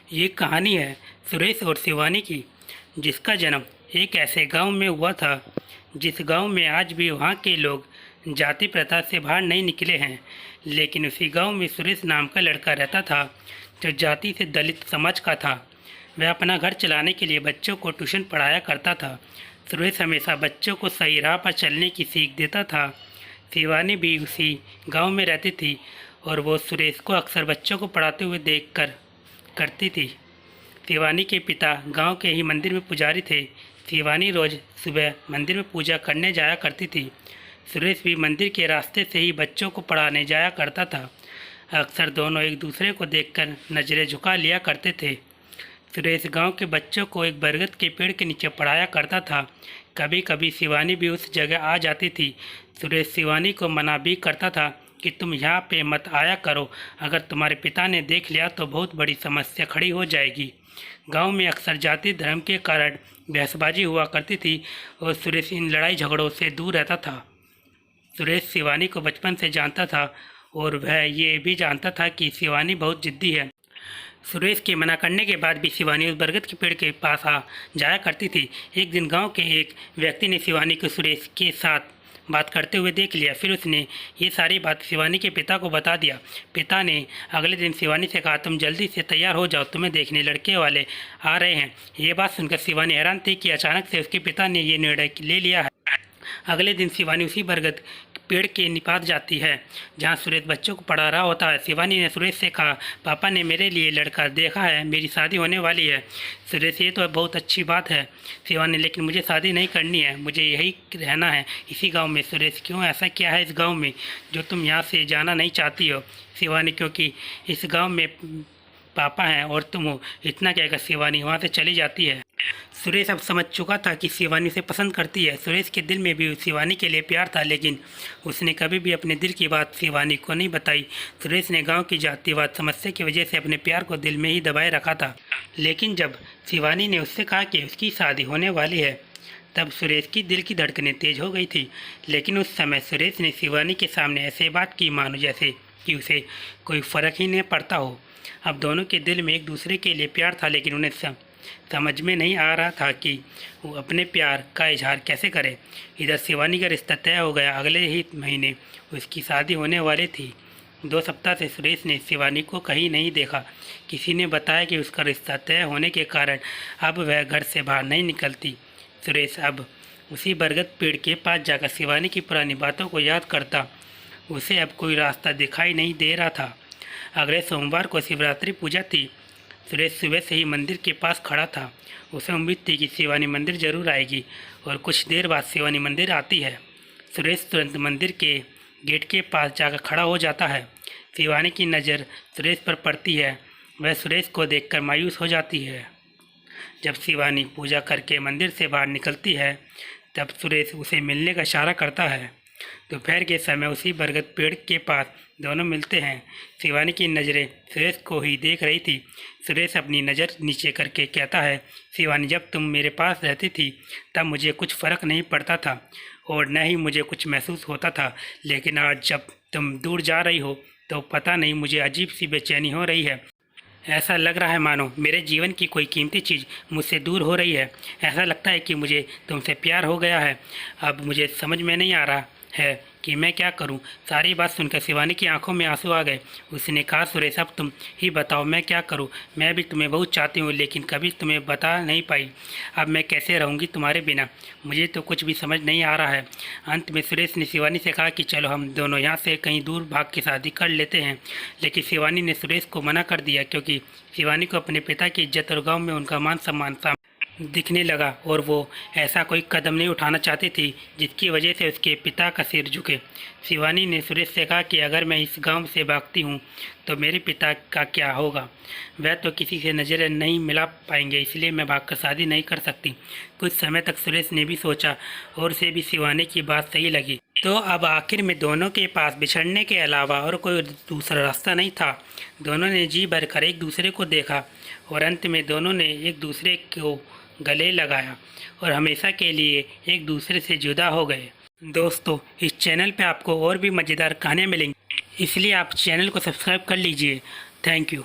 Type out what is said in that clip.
ये कहानी है सुरेश और शिवानी की, जिसका जन्म एक ऐसे गांव में हुआ था जिस गांव में आज भी वहां के लोग जाति प्रथा से बाहर नहीं निकले हैं। लेकिन उसी गांव में सुरेश नाम का लड़का रहता था जो जाति से दलित समाज का था। वह अपना घर चलाने के लिए बच्चों को ट्यूशन पढ़ाया करता था। सुरेश हमेशा बच्चों को सही राह पर चलने की सीख देता था। शिवानी भी उसी गांव में रहती थी और वो सुरेश को अक्सर बच्चों को पढ़ाते हुए देखकर करती थी। शिवानी के पिता गांव के ही मंदिर में पुजारी थे। शिवानी रोज़ सुबह मंदिर में पूजा करने जाया करती थी। सुरेश भी मंदिर के रास्ते से ही बच्चों को पढ़ाने जाया करता था। अक्सर दोनों एक दूसरे को देखकर नज़रें झुका लिया करते थे। सुरेश गांव के बच्चों को एक बरगद के पेड़ के नीचे पढ़ाया करता था। कभी कभी शिवानी भी उस जगह आ जाती थी। सुरेश शिवानी को मना भी करता था कि तुम यहाँ पे मत आया करो, अगर तुम्हारे पिता ने देख लिया तो बहुत बड़ी समस्या खड़ी हो जाएगी। गांव में अक्सर जाति धर्म के कारण बहसबाजी हुआ करती थी और सुरेश इन लड़ाई झगड़ों से दूर रहता था। सुरेश शिवानी को बचपन से जानता था और वह ये भी जानता था कि शिवानी बहुत जिद्दी है। सुरेश के मना करने के बाद भी शिवानी उस बरगद के पेड़ के पास आ जाया करती थी। एक दिन गांव के एक व्यक्ति ने शिवानी को सुरेश के साथ बात करते हुए देख लिया। फिर उसने ये सारी बात शिवानी के पिता को बता दिया। पिता ने अगले दिन शिवानी से कहा, तुम जल्दी से तैयार हो जाओ, तुम्हें देखने लड़के वाले आ रहे हैं। ये बात सुनकर शिवानी हैरान थी कि अचानक से उसके पिता ने ये निर्णय ले लिया है। अगले दिन शिवानी उसी बरगद पेड़ के निपात जाती है जहाँ सुरेश बच्चों को पढ़ा रहा होता है। शिवानी ने सुरेश से कहा, पापा ने मेरे लिए लड़का देखा है, मेरी शादी होने वाली है। सुरेश, ये तो बहुत अच्छी बात है। शिवानी, लेकिन मुझे शादी नहीं करनी है, मुझे यही रहना है इसी गांव में। सुरेश, क्यों ऐसा क्या है इस गांव में जो तुम यहाँ से जाना नहीं चाहती हो? शिवानी, क्योंकि इस गाँव में पापा हैं और तुम हो, इतना कहकर शिवानी वहाँ से चली जाती है। सुरेश अब समझ चुका था कि शिवानी उसे पसंद करती है। सुरेश के दिल में भी शिवानी के लिए प्यार था, लेकिन उसने कभी भी अपने दिल की बात शिवानी को नहीं बताई। सुरेश ने गांव की जातिवाद समस्या की वजह से अपने प्यार को दिल में ही दबाए रखा था। लेकिन जब शिवानी ने उससे कहा कि उसकी शादी होने वाली है, तब सुरेश की दिल की धड़कनें तेज हो गई थी। लेकिन उस समय सुरेश ने शिवानी के सामने ऐसे बात की मानो जैसे कि उसे कोई फ़र्क ही नहीं पड़ता हो। अब दोनों के दिल में एक दूसरे के लिए प्यार था, लेकिन उन्हें समझ में नहीं आ रहा था कि वो अपने प्यार का इजहार कैसे करें। इधर शिवानी का रिश्ता तय हो गया। अगले ही महीने उसकी शादी होने वाली थी। 2 सप्ताह से सुरेश ने शिवानी को कहीं नहीं देखा। किसी ने बताया कि उसका रिश्ता तय होने के कारण अब वह घर से बाहर नहीं निकलती। सुरेश अब उसी बरगद पेड़ के पास जाकर शिवानी की पुरानी बातों को याद करता। उसे अब कोई रास्ता दिखाई नहीं दे रहा था। अगले सोमवार को शिवरात्रि पूजा थी। सुरेश सुबह से ही मंदिर के पास खड़ा था। उसे उम्मीद थी कि शिवानी मंदिर जरूर आएगी और कुछ देर बाद शिवानी मंदिर आती है। सुरेश तुरंत मंदिर के गेट के पास जाकर खड़ा हो जाता है। शिवानी की नज़र सुरेश पर पड़ती है। वह सुरेश को देखकर मायूस हो जाती है। जब शिवानी पूजा करके मंदिर से बाहर निकलती है, तब सुरेश उसे मिलने का इशारा करता है। दोपहर के समय उसी बरगद पेड़ के पास दोनों मिलते हैं। शिवानी की नज़रें सुरेश को ही देख रही थी। सुरेश अपनी नज़र नीचे करके कहता है, शिवानी, जब तुम मेरे पास रहती थी तब मुझे कुछ फ़र्क नहीं पड़ता था और न ही मुझे कुछ महसूस होता था, लेकिन आज जब तुम दूर जा रही हो तो पता नहीं मुझे अजीब सी बेचैनी हो रही है। ऐसा लग रहा है मानो मेरे जीवन की कोई कीमती चीज़ मुझसे दूर हो रही है। ऐसा लगता है कि मुझे तुमसे प्यार हो गया है। अब मुझे समझ में नहीं आ रहा है कि मैं क्या करूं। सारी बात सुनकर शिवानी की आंखों में आंसू आ गए। उसने कहा, सुरेश, अब तुम ही बताओ मैं क्या करूं। मैं भी तुम्हें बहुत चाहती हूं, लेकिन कभी तुम्हें बता नहीं पाई। अब मैं कैसे रहूंगी तुम्हारे बिना? मुझे तो कुछ भी समझ नहीं आ रहा है। अंत में सुरेश ने शिवानी से कहा कि चलो हम दोनों यहाँ से कहीं दूर भाग के शादी कर लेते हैं। लेकिन शिवानी ने सुरेश को मना कर दिया, क्योंकि शिवानी को अपने पिता की इज्जत और गाँव में उनका मान सम्मान दिखने लगा और वो ऐसा कोई कदम नहीं उठाना चाहती थी जिसकी वजह से उसके पिता का सिर झुके। शिवानी ने सुरेश से कहा कि अगर मैं इस गांव से भागती हूं तो मेरे पिता का क्या होगा? वह तो किसी से नज़रें नहीं मिला पाएंगे, इसलिए मैं भागकर शादी नहीं कर सकती। कुछ समय तक सुरेश ने भी सोचा और उसे भी शिवानी की बात सही लगी। तो अब आखिर में दोनों के पास बिछड़ने के अलावा और कोई दूसरा रास्ता नहीं था। दोनों ने जी भरकर एक दूसरे को देखा और अंत में दोनों ने एक दूसरे को गले लगाया और हमेशा के लिए एक दूसरे से जुदा हो गए। दोस्तों, इस चैनल पे आपको और भी मज़ेदार कहानियाँ मिलेंगी, इसलिए आप चैनल को सब्सक्राइब कर लीजिए। Thank you.